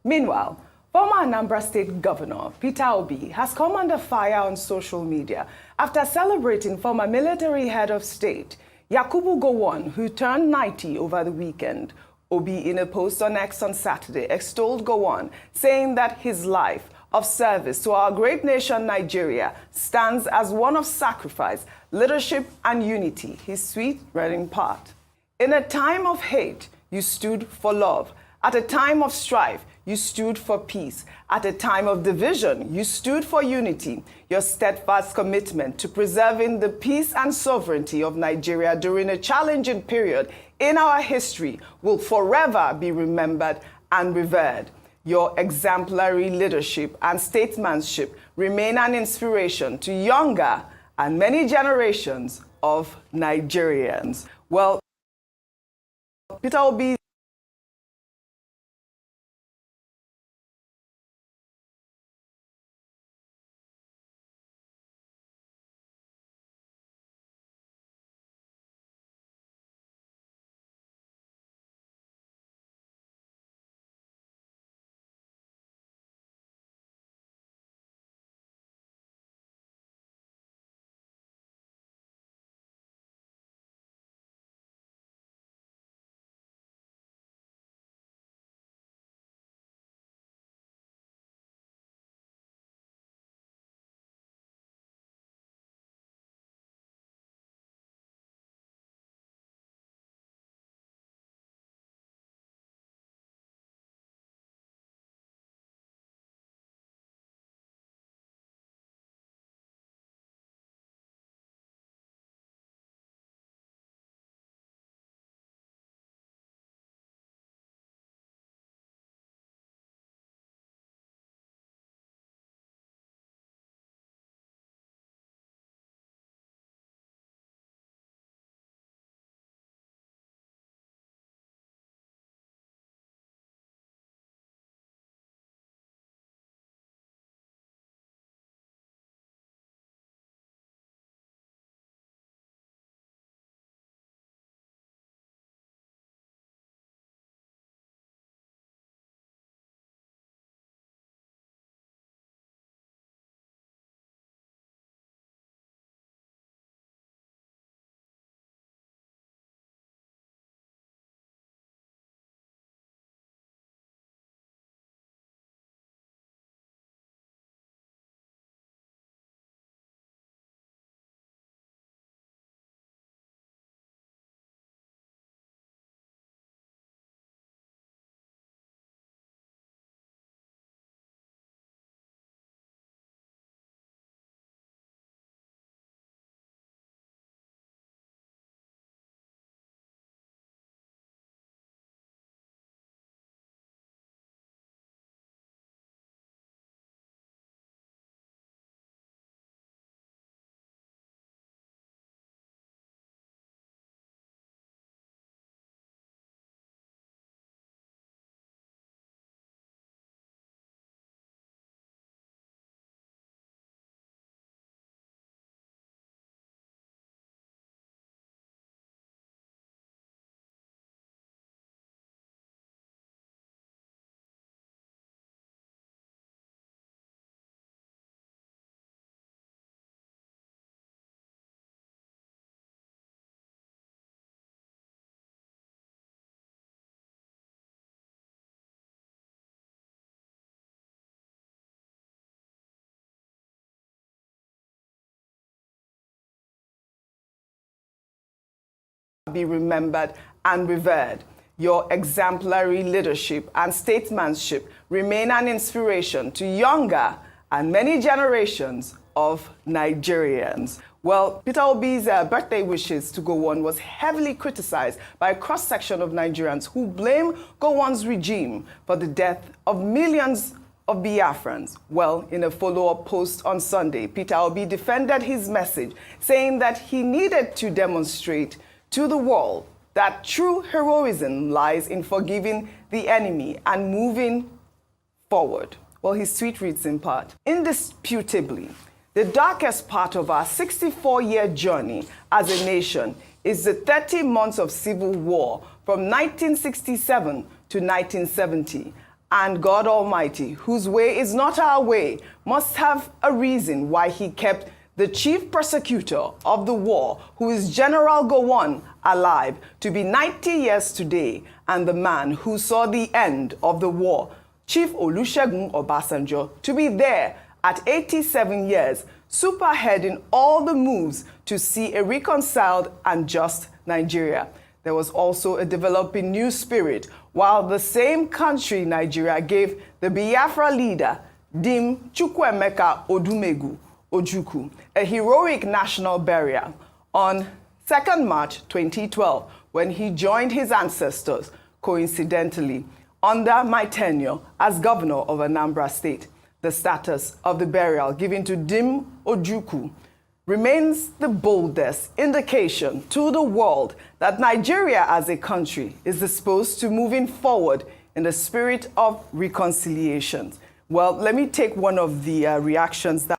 Meanwhile, former Anambra State Governor Peter Obi has come under fire on social media after celebrating former military head of state Yakubu Gowon, who turned 90 over the weekend. Obi, in a post on X on Saturday, extolled Gowon, saying that his life of service to our great nation Nigeria stands as one of sacrifice, leadership, and unity. His sweet read in part. In a time of hate, you stood for love. At a time of strife, you stood for peace. At a time of division, you stood for unity. Your steadfast commitment to preserving the peace and sovereignty of Nigeria during a challenging period in our history will forever be remembered and revered. Your exemplary leadership and statesmanship remain an inspiration to younger and many generations of Nigerians. Well, Peter Obi be remembered and revered. Your exemplary leadership and statesmanship remain an inspiration to younger and many generations of Nigerians. Well, Peter Obi's birthday wishes to Gowon was heavily criticized by a cross-section of Nigerians who blame Gowon's regime for the death of millions of Biafrans. Well, in a follow-up post on Sunday, Peter Obi defended his message, saying that he needed to demonstrate to the world that true heroism lies in forgiving the enemy and moving forward. Well, his tweet reads in part, "Indisputably, the darkest part of our 64-year journey as a nation is the 30 months of civil war from 1967 to 1970. And God Almighty, whose way is not our way, must have a reason why he kept the chief persecutor of the war, who is General Gowon, alive to be 90 years today, and the man who saw the end of the war, Chief Olusegun Obasanjo, to be there at 87 years, superheading all the moves to see a reconciled and just Nigeria. There was also a developing new spirit, while the same country, Nigeria, gave the Biafra leader, Dim Chukwuemeka Odumegwu Ojukwu, a heroic national burial on 2nd March 2012, when he joined his ancestors, coincidentally, under my tenure as governor of Anambra State. The status of the burial given to Dim Ojukwu remains the boldest indication to the world that Nigeria as a country is disposed to moving forward in the spirit of reconciliation. Well, let me take one of the reactions that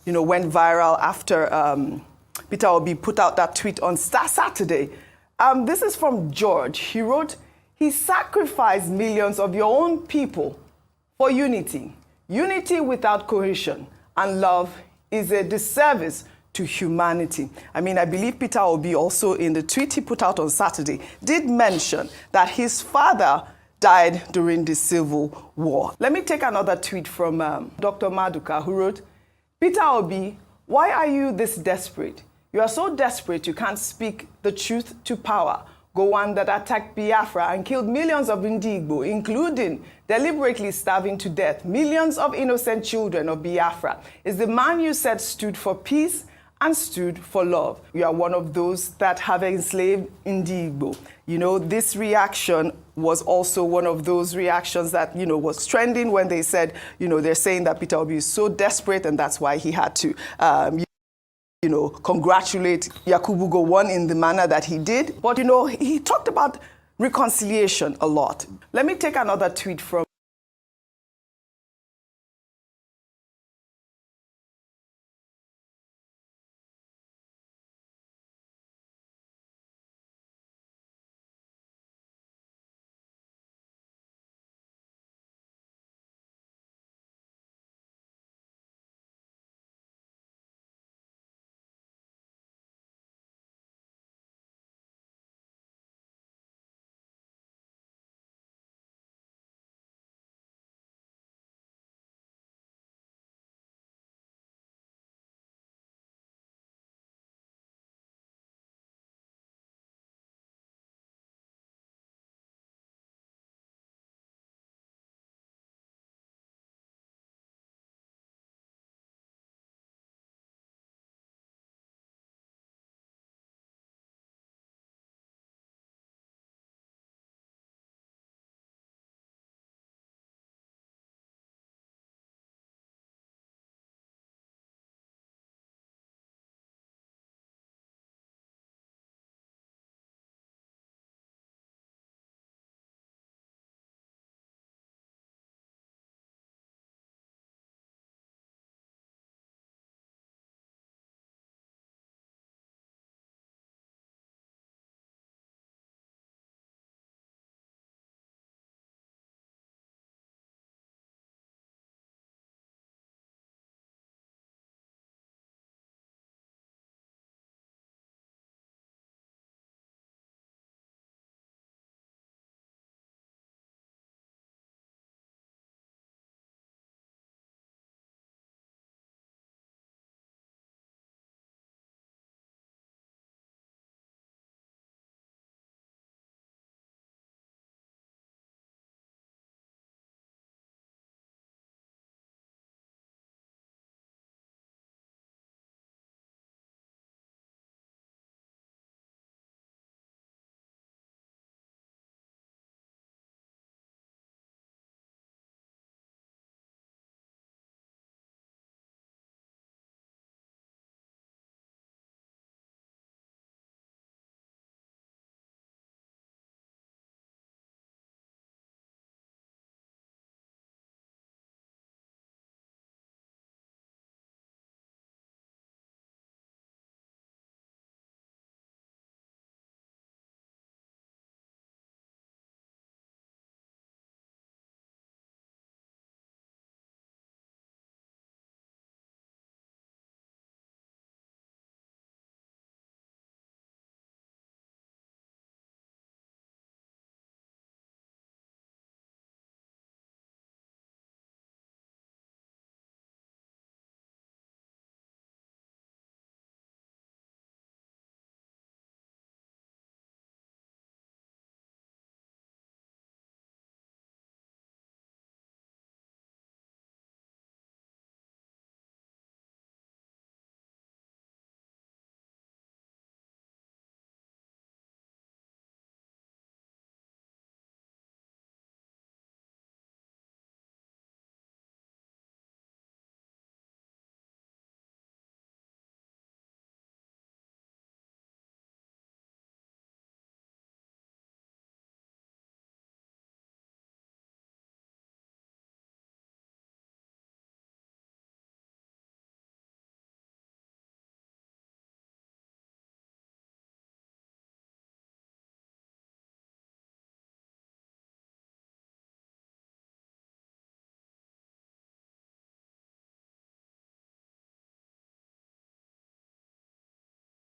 went viral after Peter Obi put out that tweet on Saturday. This is from George. He wrote, "He sacrificed millions of your own people for unity. Unity without cohesion and love is a disservice to humanity." I mean, I believe Peter Obi also in the tweet he put out on Saturday did mention that his father died during the Civil War. Let me take another tweet from Dr. Maduka, who wrote, "Peter Obi, why are you this desperate? You are so desperate you can't speak the truth to power. Gowon that attacked Biafra and killed millions of igbo, including deliberately starving to death millions of innocent children of Biafra, is the man you said stood for peace and stood for love. You are one of those that have enslaved igbo." You know, this reaction was also one of those reactions that, was trending when they said, they're saying that Peter Obi is so desperate and that's why he had to, congratulate Yakubu Gowon in the manner that he did. But, he talked about reconciliation a lot. Let me take another tweet from